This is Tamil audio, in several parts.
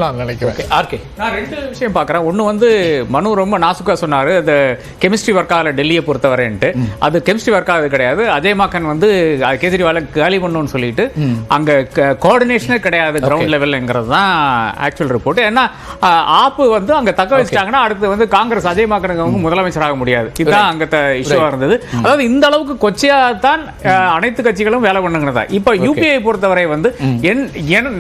நான் நினைக்கிறேன். நான் ரெண்டு விஷயம் பார்க்குறேன். ஒன்று வந்து மனு ரொம்ப நாசுக்காக சொன்னார், அது கெமிஸ்ட்ரி ஒர்க் ஆகல டெல்லியை பொறுத்தவரைன்ட்டு. அது கெமிஸ்ட்ரி ஒர்க் ஆகுது கிடையாது. அஜய் மாக்கன் வந்து கேஜ்ரிவாலை காலி பண்ணணும்னு சொல்லிட்டு அங்கே கோஆர்டினேஷனே கிடையாது கிரவுண்ட் லெவலுங்கிறது தான் ஆக்சுவல் ரிப்போர்ட். ஏன்னா ஆப்பு வந்து அங்கே தக்க வச்சுட்டாங்கன்னா அடுத்து வந்து காங்கிரஸ் அஜய் மாக்கனுக்கு வந்து முதலமைச்சராக முடியாது. இதுதான் அங்கே இஷ்யூவாக இருந்தது. அதாவது இந்த அளவுக்கு கொச்சையாக தான் அனைத்து கட்சிகளும் வேலை பண்ணுங்கிறதா. இப்போ யூபிஐ பொறுத்தவரை வந்து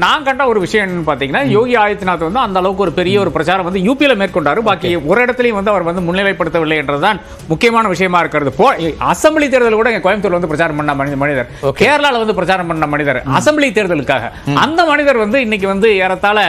நான் கண்ட ஒரு விஷயம் என்னன்னு பார்த்தீங்கன்னா, யோகி ஆதித்யநாத் வந்து அந்த அளவுக்கு ஒரு பெரிய ஒரு பிரச்சாரம் வந்து யூபியில் மேற்கொண்டாரு. பாக்கி ஒரு இடத்துலையும் வந்து அவர் வந்து முன்னிலைப்படுத்தவில்லை என்றதுதான் முக்கியமான விஷயமா இருக்கிறது. அசம்பிளி தேர்தல் கூட கோயம்புத்தூர் வந்து பிரச்சாரம் பண்ண மனிதர், கேரளாவில் வந்து பிரச்சாரம் பண்ண மனிதர், அசம்பிளி தேர்தலுக்காக அந்த மனிதர் வந்து இன்னைக்கு வந்து ஏறத்தாழ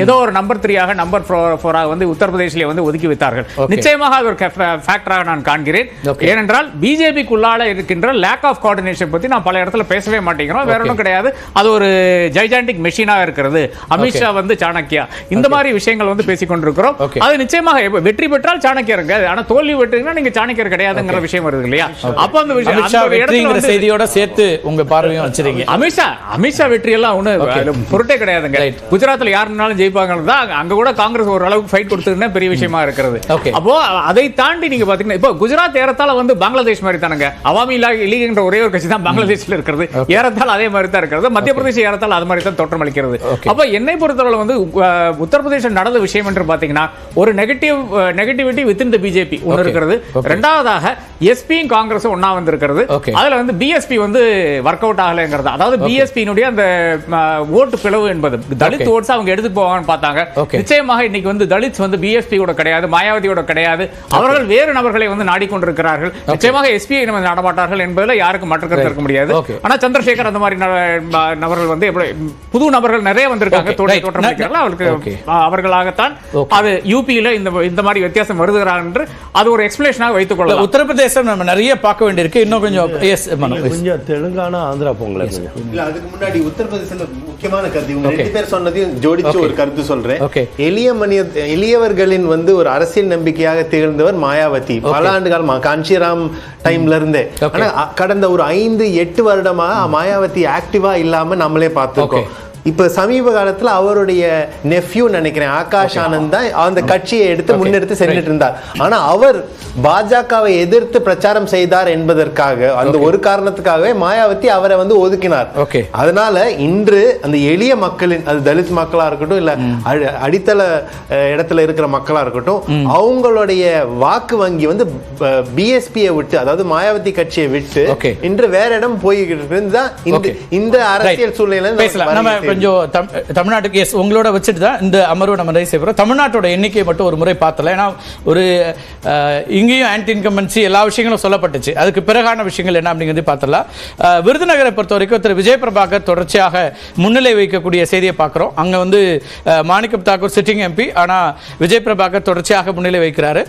ஏதோ ஒரு நம்பர் 3 நம்பர் 4 வந்து உத்தரப்பிரதேசிலே வந்து ஒதுக்கி வைத்தார்கள். நிச்சயமாக அது ஒரு ஃபேக்டராக நான் காண்கிறேன். ஏனென்றால் பிஜேபிக்குள்ளால இருக்கின்ற லேக் ஆஃப் கோஆர்டினேஷன் பத்தி நான் பல இடத்துல பேசவே மாட்டேங்கிறோம். வேற ஒன்றும் கிடையாது. அது ஒரு ஜைஜாண்டிக் மெஷினாக இருக்கிறது. அமித்ஷா வந்து சாணக்கியா, இந்த மாதிரி விஷயங்கள் வந்து பேசிக் கொண்டிருக்கிறோம். அது நிச்சயமாக வெற்றி பெற்றால் சாணக்கியர் இருக்காது, ஆனா தோல்வி பெற்றீங்கன்னா நீங்க சாணக்கியர் கிடையாதுங்கிற விஷயம் வருது இல்லையா? அப்ப அந்த விஷயம் செய்தியோட சேர்த்து உங்க பார்வையும் வச்சிருக்கீங்க. அமித்ஷா வெற்றி எல்லாம் ஒண்ணு பொருட்டே கிடையாதுங்க. குஜராத்ல யாருனாலும் ஜெயிப்பாங்க தான். அங்க கூட காங்கிரஸ் ஒரு அளவுக்கு ஃபைட் கொடுத்துருந்தா பெரிய விஷயமா இருக்கிறது. அப்போ அதை தாண்டி நீங்க பாத்தீங்கன்னா இப்போ குஜராத் ஏறத்தாழ வந்து பங்களாதேஷ் மாதிரி தானுங்க. அவாமி லீக் என்ற ஒரே ஒரு கட்சி தான் பங்களாதேஷ்ல இருக்கிறது. ஏறத்தாழ அதே மாதிரி தான் இருக்கிறது. மத்திய பிரதேச ஏறத்தாழ அது மாதிரி தான் தோற்றம் அளிக்கிறது. அப்ப என்னை பொறுத்தவரை வந்து உத்தரப்பிரதேசம் நடந்த விஷயம் என்று பாத்தீங்கன்னா ஒரு நெகட்டிவிட்டி வித்தின் தி பிஜேபி ஒன்று இருக்கிறது. இரண்டாவதாக எஸ்பியும் காங்கிரஸும் ஒண்ணா வந்து இருக்கிறது. அதுல வந்து பிஎஸ்பி வந்து ஒர்க் அவுட் ஆகலைங்கிறது. அதாவது பிஎஸ்பியினுடைய அந்த ஓட்டு பிளவு என்பது தலித் ஓட்ஸ் அவங்க எடுத்து போவாங்கன்னு பார்த்தாங்க. நிச்சயமாக இன்னைக்கு வந்து தலித்ஸ் வந்து பிஎஸ்பியோட கிடையாது, மாயாவதியோட கிடையாது. அவர்கள் வேறு நபர்களை வந்து நாடிக்கொண்டிருக்கிறார்கள். நிச்சயமாக எஸ்பியை நடமாட்டார்கள் என்பதில் யாருக்கும் மாற்று கருத்து இருக்க முடியாது. ஆனா சந்திரசேகர் அந்த மாதிரி நபர்கள் வந்து புது நபர்கள் நிறைய வந்திருக்காங்க. அவர்களாகத்தான் அது யூபியில இந்த மாதிரி வித்தியாசம் வருகிறார் என்று அது ஒரு எக்ஸ்பிளேஷனாக வைத்துக் கொள்ளலாம். உத்தரப்பிரதேசம் நம்ம நிறைய பார்க்க வேண்டியிருக்கு. இன்னும் கொஞ்சம் தெலுங்கானா ஆந்திரா போங்களேன். இல்ல அதுக்கு முன்னாடி உத்தரப்பிரதேசத்துல முக்கியமான கருத்து இவங்க ரெண்டு பேர் சொன்னதையும் ஜோடிச்சு ஒரு கருத்து சொல்றேன். எளியவர்களின் வந்து ஒரு அரசியல் நம்பிக்கையாக திகழ்ந்தவர் மாயாவதி. பல ஆண்டு காலமா காஞ்சிராம் டைம்ல இருந்தே. ஆனா கடந்த ஒரு 5-8 வருடமா மாயாவதி ஆக்டிவா இல்லாம நம்மளே பார்த்திருக்கோம். இப்ப சமீப காலத்துல அவருடைய நெஃப்யூ நினைக்கிறேன் ஆகாஷ் ஆனந்த் தான் அந்த கட்சியை எடுத்து முன்னெடுத்து சென்றுட்டு இருந்தார். ஆனா அவர் பாஜகவை எதிர்த்து பிரச்சாரம் செய்தார் என்பதற்காக அந்த ஒரு காரணத்துக்காகவே மாயாவதி அவரை வந்து ஒதுக்கினார். அதனால இன்று அந்த எளிய மக்களின், அது தலித் மக்களா இருக்கட்டும் இல்ல அடித்தள இடத்துல இருக்கிற மக்களா இருக்கட்டும், அவங்களுடைய வாக்கு வங்கி வந்து பிஎஸ்பியை விட்டு, அதாவது மாயாவதி கட்சியை விட்டு இன்று வேற இடம் போய்கிட்டு இந்த அரசியல் சூழ்நிலை. கொஞ்சம் தமிழ்நாட்டுக்கு உங்களோட வச்சுட்டு தான் இந்த அமர்வு நம்ம நிறைய செய்கிறோம். தமிழ்நாட்டோட எண்ணிக்கை மட்டும் ஒரு முறை பார்த்தல. ஏன்னா ஒரு இங்கேயும் ஆன்டி இன்கம்பன்சி எல்லா விஷயங்களும் சொல்லப்பட்டுச்சு. அதுக்கு பிறகான விஷயங்கள் என்ன அப்படிங்கிறது பார்த்தலாம். விருதுநகரை பொறுத்த வரைக்கும் திரு விஜய் பிரபாகர் தொடர்ச்சியாக முன்னிலை வைக்கக்கூடிய செய்தியை பார்க்குறோம். அங்கே வந்து மாணிக்கம் தாக்கூர் சிட்டிங் எம்பி, ஆனால் விஜய் பிரபாகர் தொடர்ச்சியாக முன்னிலை வைக்கிறாரு.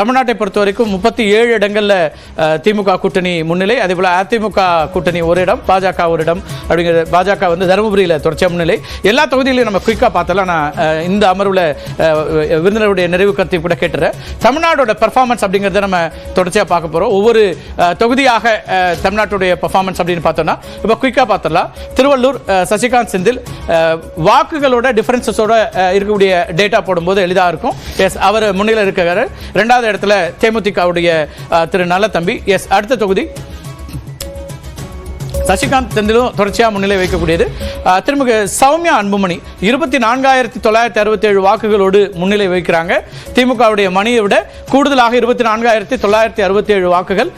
தமிழ்நாட்டை பொறுத்த வரைக்கும் 37 இடங்களில் திமுக கூட்டணி முன்னிலை. அதே போல் அதிமுக கூட்டணி ஒரு இடம், பாஜக ஒரு இடம் அப்படிங்கிறது. பாஜக வந்து தருமபுரியில் தொடர்ச்சி முன்னிலை. எல்லா தொகுதியிலையும் நம்ம குயிக்காக பார்த்தலாம். நான் இந்த அமர்வில் விருந்தினருடைய நிறைவு கருத்தை கூட கேட்டுறேன். தமிழ்நாடோட பெர்ஃபார்மன்ஸ் அப்படிங்கிறத நம்ம தொடர்ச்சியாக பார்க்க போகிறோம். ஒவ்வொரு தொகுதியாக தமிழ்நாட்டுடைய பெர்ஃபார்மன்ஸ் அப்படின்னு பார்த்தோம்னா இப்போ குயிக்காக பார்த்துடலாம். திருவள்ளூர் சசிகாந்த் செந்தில் வாக்குகளோட டிஃபரன்சஸோட இருக்கக்கூடிய டேட்டா போடும்போது எளிதாக இருக்கும். எஸ், அவர் முன்னிலை இருக்கிறார். 2வது இடத்துல தேமுதிகவுடைய திரு நல்லதம்பி. எஸ், அடுத்த தொகுதி சசிகாந்த் செந்திலும் தொடர்ச்சியாக முன்னிலை வைக்கக்கூடியது. திரும்ப சௌமியா அன்புமணி 24,967 வாக்குகளோடு முன்னிலை வைக்கிறாங்க. திமுகவுடைய மணியை விட கூடுதலாக 24,967 வாக்குகள்,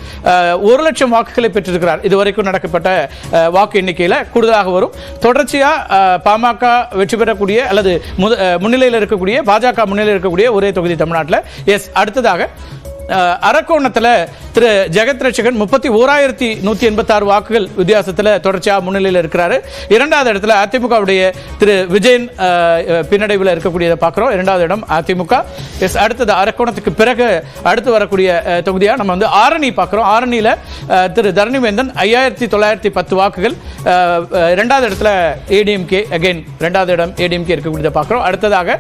1,00,000 வாக்குகளை பெற்றிருக்கிறார். இதுவரைக்கும் நடக்கப்பட்ட வாக்கு எண்ணிக்கையில் கூடுதலாக வரும். தொடர்ச்சியாக பாமக வெற்றி பெறக்கூடிய அல்லது முன்னிலையில் இருக்கக்கூடிய, பாஜக முன்னிலையில் இருக்கக்கூடிய ஒரே தொகுதி தமிழ்நாட்டில். எஸ், அடுத்ததாக அரக்கோணத்தில் திரு ஜெகத் ரட்சகன் 31,186 வாக்குகள் வித்தியாசத்தில் தொடர்ச்சியாக முன்னிலையில் இருக்கிறாரு. 2வது இடத்துல அதிமுகவுடைய திரு விஜயன் பின்னடைவில் இருக்கக்கூடியதை பார்க்குறோம். 2வது இடம் அதிமுக. எஸ், அடுத்தது அரக்கோணத்துக்கு பிறகு அடுத்து வரக்கூடிய தொகுதியாக நம்ம வந்து ஆரணி பார்க்குறோம். ஆரணியில் திரு தரணிவேந்தன் 5,910 வாக்குகள். 2வது இடத்துல ஏடிஎம்கே, அகைன் 2வது இடம் ஏடிஎம்கே இருக்கக்கூடியதை பார்க்குறோம். அடுத்ததாக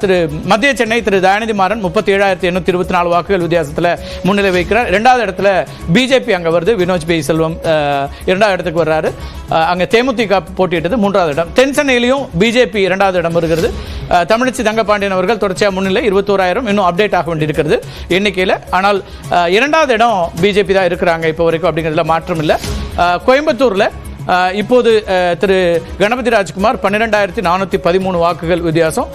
திரு மத்திய சென்னை திரு தயாநிதி மாறன் 37,824 வாக்குகள் வித்தியாசத்தில் முன்னிலை வைக்கிறார். ரெண்டாவது இடத்துல பிஜேபி அங்கே வருது, வினோஜ் பி செல்வம் இரண்டாவது இடத்துக்கு வர்றாரு. அங்கே தேமுதிக போட்டியிட்டது மூன்றாவது இடம். தென்சென்னையிலையும் பிஜேபி இரண்டாவது இடம் வருகிறது. தமிழிசை தங்கபாண்டியன் அவர்கள் தொடர்ச்சியாக முன்னிலை 21,000 இன்னும் அப்டேட் ஆக வேண்டியிருக்கிறது எண்ணிக்கையில். ஆனால் இரண்டாவது இடம் பிஜேபி தான் இருக்கிறாங்க இப்போ வரைக்கும், அப்படிங்கிறதுல மாற்றம் இல்லை. கோயம்புத்தூரில் இப்போது திரு கணபதி ராஜ்குமார் 12,413 வாக்குகள் வித்தியாசம்.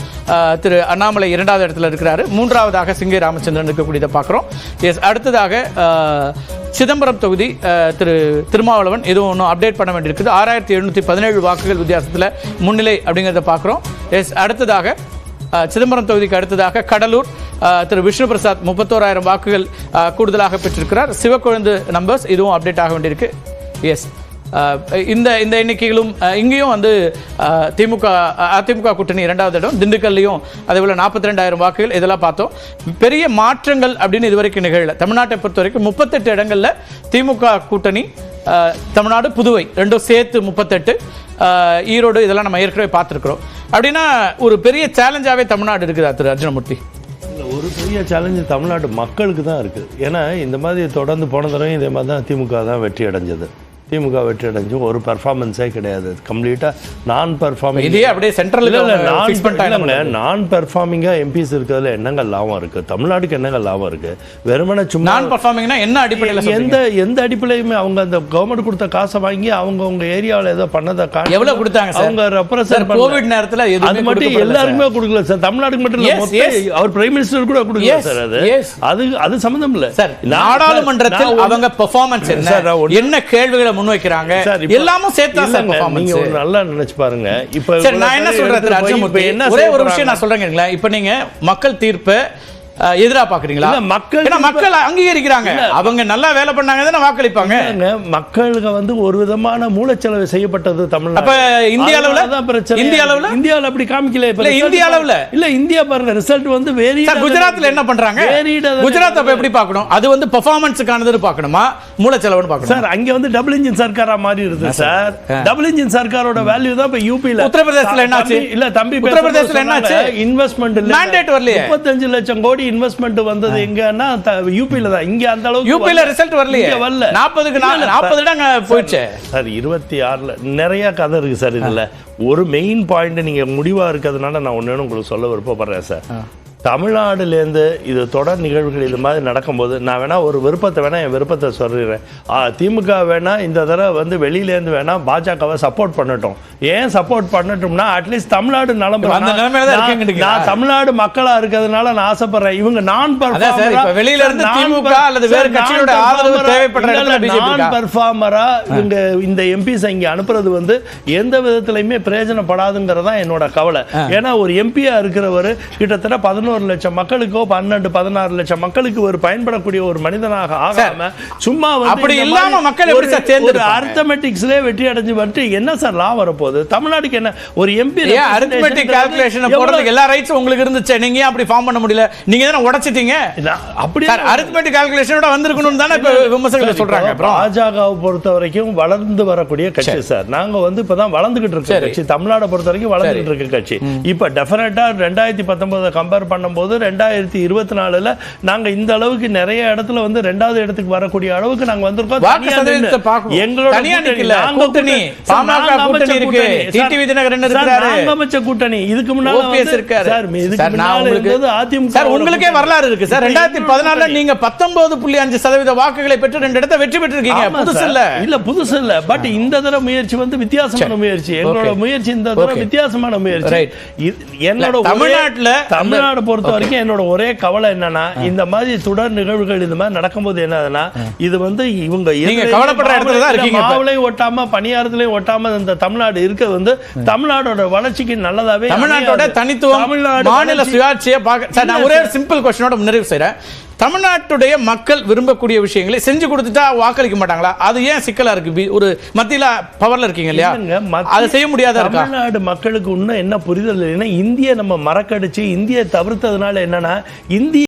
திரு அண்ணாமலை இரண்டாவது இடத்துல இருக்கிறாரு. மூன்றாவதாக சிங்கை ராமச்சந்திரன் இருக்கக்கூடியதை பார்க்குறோம். எஸ், அடுத்ததாக சிதம்பரம் தொகுதி திரு திருமாவளவன் எதுவும் ஒன்றும் அப்டேட் பண்ண வேண்டியிருக்குது. 6,717 வாக்குகள் வித்தியாசத்தில் முன்னிலை அப்படிங்கிறத பார்க்குறோம். எஸ், அடுத்ததாக சிதம்பரம் தொகுதிக்கு அடுத்ததாக கடலூர் திரு விஷ்ணு பிரசாத் 31,000 வாக்குகள் கூடுதலாக பெற்றிருக்கிறார். சிவக்கொழுந்து நம்பர்ஸ் இதுவும் அப்டேட் ஆக வேண்டியிருக்கு. எஸ், இந்த எண்ணிக்கைகளும் இங்கேயும் வந்து அதிமுக கூட்டணி இரண்டாவது இடம். திண்டுக்கல்லையும் அதே போல் 42,000 வாக்குகள் இதெல்லாம் பார்த்தோம். பெரிய மாற்றங்கள் அப்படின்னு இதுவரைக்கும் நிகழல. தமிழ்நாட்டை பொறுத்த வரைக்கும் 38 இடங்களில் திமுக கூட்டணி, தமிழ்நாடு புதுவை ரெண்டும் சேர்த்து 38, ஈரோடு இதெல்லாம் நம்ம ஏற்கனவே பார்த்துருக்குறோம். அப்படின்னா ஒரு பெரிய சேலஞ்சாகவே தமிழ்நாடு இருக்குதா திரு அர்ஜுனமூர்த்தி? ஒரு பெரிய சேலஞ்சு தமிழ்நாட்டு மக்களுக்கு தான் இருக்குது. ஏன்னா இந்த மாதிரி தொடர்ந்து போன தடவை இதே மாதிரி தான் திமுக தான் வெற்றி அடைஞ்சது. திமுக வெற்றி அடைஞ்சும் ஒரு பெர்ஃபார்மன்ஸே கிடையாது. கம்ப்ளீட்டாக நான் பெர்ஃபார்மிங். இதே அப்படியே சென்ட்ரல் நான் பெர்ஃபார்மிங்காக எம்பிஸ் இருக்கிறதுல என்னங்க லாபம் இருக்குது? தமிழ்நாட்டுக்கு என்னங்க லாபம் இருக்குது? வெறுமனே சும்மா நான் பெர்ஃபார்மிங்னா என்ன அடிப்படையில்? எந்த அடிப்படையுமே அவங்க அந்த கவர்மெண்ட் கொடுத்த காசை வாங்கி அவங்க ஏரியாவில் ஏதோ பண்ணதை எவ்வளோ கொடுத்தாங்க சார்? அவங்க ரெப்ரசன்ட் கோவிட் நேரத்தில் அது மட்டும் எல்லாருக்குமே கொடுக்கல சார். தமிழ்நாட்டுக்கு மட்டும் இல்லை, அவர் பிரைம் மினிஸ்டர் கூட கொடுக்கல சார். அது சம்பந்தம் இல்லை சார். நாடாளுமன்றத்தில் அவங்க பெர்ஃபார்மன்ஸ் என்ன கேள்விகளை முன்வைக்கிறாங்க எல்லாமே சேர்த்தா சார் பெர்ஃபார்மன்ஸ். நீங்க ஒரு நல்லா நினைச்சு பாருங்க. இப்ப சரி, நான் என்ன சொல்றேன், ஒரே ஒரு விஷயம் நான் சொல்றேன். இப்ப நீங்க மக்கள் தீர்ப்பு எதிரா பாக்குறீங்களா? மக்கள் அங்கீகரிக்கிறாங்க, அவங்க நல்லா வேலை பண்ணாங்க தானே வாக்களிப்பாங்க. மக்களுக்கு வந்து ஒரு விதமான மூலச்செலவு செய்யப்பட்டது தமிழ்நாடு. அப்ப இந்திய அளவுல தான் பிரச்சனை. இந்தியால அப்படி காமிக்கல. இல்ல இந்திய அளவுல இல்ல, இந்தியா பாருங்க ரிசல்ட் வந்து வேரி. குஜராத்ல என்ன பண்றாங்க? குஜராத் அப்ப எப்படி பார்க்கணும்? அது வந்து பெர்ஃபார்மன்ஸ்க்கானது பார்க்கணுமா, மூலச்செலவுன்னு பார்க்கணும் சார்? அங்க வந்து டபுள் இன்ஜின் சர்க்காரா மாறி இருக்கு சார். டபுள் இன்ஜின் சர்க்காரோட வேல்யூ தான் இப்ப யூபில. உத்தரப்பிரதேசல என்னாச்சு? இல்ல தம்பி, உத்தரப்பிரதேசல என்னாச்சு? இன்வெஸ்ட்மென்ட் இல்ல, மேண்டேட் வரலையே. 35 லட்சம் கோடி இன்வெஸ்ட்மென்ட் வந்தது எங்கன்னா யூபில தான். இங்க அந்த அளவுக்கு யூபில ரிசல்ட் வரலையே. 40க்கு 40 இடம் போயிடுச்சு சார். 26ல நிறைய கதை இருக்கு சார். இதுல ஒரு மெயின் பாயிண்ட் நீங்க முடிவா இருக்கிறதுனால நான் ஒன்னு உங்களுக்கு சொல்ல விருப்பப்படுறேன் சார். தமிழ்நாடுலேருந்து இது தொடர் நிகழ்வுகள் இது மாதிரி நடக்கும்போது நான் வேணா ஒரு விருப்பத்தை வேணா என் விருப்பத்தை சொல்லிடுறேன். திமுக வேணா இந்த தடவை வந்து வெளியிலேருந்து வேணா பாஜகவை சப்போர்ட் பண்ணட்டும். ஏன் சப்போர்ட் பண்ணட்டும்னா அட்லீஸ்ட் தமிழ்நாடு நலம். நான் தமிழ்நாடு மக்களா இருக்கிறதுனால நான் ஆசைப்படுறேன். இவங்க நான் பெர்ஃபார்மரா இவங்க இந்த எம்பிஸ் இங்க அனுப்புறது வந்து எந்த விதத்திலையுமே பிரயோஜனப்படாதுங்கிறதா என்னோட கவலை. ஏன்னா ஒரு எம்பியா இருக்கிறவர் கிட்டத்தட்ட 11 லட்சம் மக்களுக்கோ 12-16 லட்சம் மக்களுக்கு ஒரு பயன்படக்கூடிய ஒரு மனிதனாக ஆகாம சும்மா அப்படி இல்லாம மக்கள் எப்படி சார் ஒரு அரித்மெட்டிக்ஸ்லயே வெற்றி அடைஞ்சு வந்து என்ன சார் லாபம் வரப்போகுது? தமிழ்நாட்டுக்கு என்ன ஒரு எம்பி அரித்மெட்டிக் கால்குலேஷன் போடுறதுக்கு எல்லா ரைட்ஸும் உங்களுக்கு இருந்துச்சு, நீங்க அப்படி ஃபார்ம் பண்ண முடியல, நீங்க தான உடைச்சிட்டீங்க. அப்படி அரித்மெட்டிக் கால்குலேஷனோட வந்திருக்கணும் தானே இப்ப விமர்சகர்கள் சொல்றாங்க. பாஜகவை பொறுத்த வரைக்கும் வளர்ந்து வரக்கூடிய கட்சி சார். நாங்க வந்து இப்பதான் வளர்ந்துகிட்டு இருக்க கட்சி. தமிழ்நாடை பொறுத்த வரைக்கும் வளர்ந்துகிட்டு இருக்க கட்சி. இப்ப டெஃபினட்டா 2019 கம்பேர் பண்ணும்போது 2024ல நாங்க இந்த அளவுக்கு நிறைய இடத்துல வந்து 2வது இடத்துக்கு வரக்கூடிய அளவுக்கு நாங்க வந்திருக்கோம். கூட்டணி இதுக்கு முன்னால உங்களுக்கே வரலாறு இருக்கு சார். 2014 நீங்க 19.5% வாக்குகளை பெற்று 2 இடத்தை வெற்றி பெற்றிருக்கீங்க. புதுசு இல்ல. இல்ல புதுசு இல்ல. பட் இந்த தடவை முயற்சி வந்து வித்தியாசமான முயற்சி. எங்களோட முயற்சி இந்த தடவை வித்தியாசமான முயற்சி. என்னோட தமிழ்நாடு பொறுத்த வரைக்கும் என்னோட ஒரே கவலை என்னன்னா இந்த மாதிரி தொடர் நிகழ்வுகள் இந்த மாதிரி நடக்கும்போது என்னதுன்னா இது வந்து இவங்க கவலைப்படுற இடத்துல தான் இருக்கீங்க. மாவுலையும் ஒட்டாம பணியாரத்திலையும் ஒட்டாம இந்த தமிழ்நாடு இருக்கிறது வந்து தமிழ்நாடோட வளர்ச்சிக்கு நல்லதாவே. தமிழ்நாட்டோட தனித்துவம் மாநில சுயாட்சியை பார்க்க நான் ஒரே சிம்பிள் கொஸ்டினோட நிறைவு செய்றேன். தமிழ்நாட்டுடைய மக்கள் விரும்பக்கூடிய விஷயங்களை செஞ்சு கொடுத்துட்டா வாக்களிக்க மாட்டாங்களா? அது ஏன் சிக்கலா இருக்கு? ஒரு மத்தியில பவர்ல இருக்கீங்க இல்லையா, அதை செய்ய முடியாத இருக்கா? தமிழ்நாடு மக்களுக்கு இன்னும் என்ன புரிதல் இல்லைன்னா இந்திய நம்ம மறக்கடிச்சு இந்திய தவிர்த்ததுனால என்னன்னா இந்திய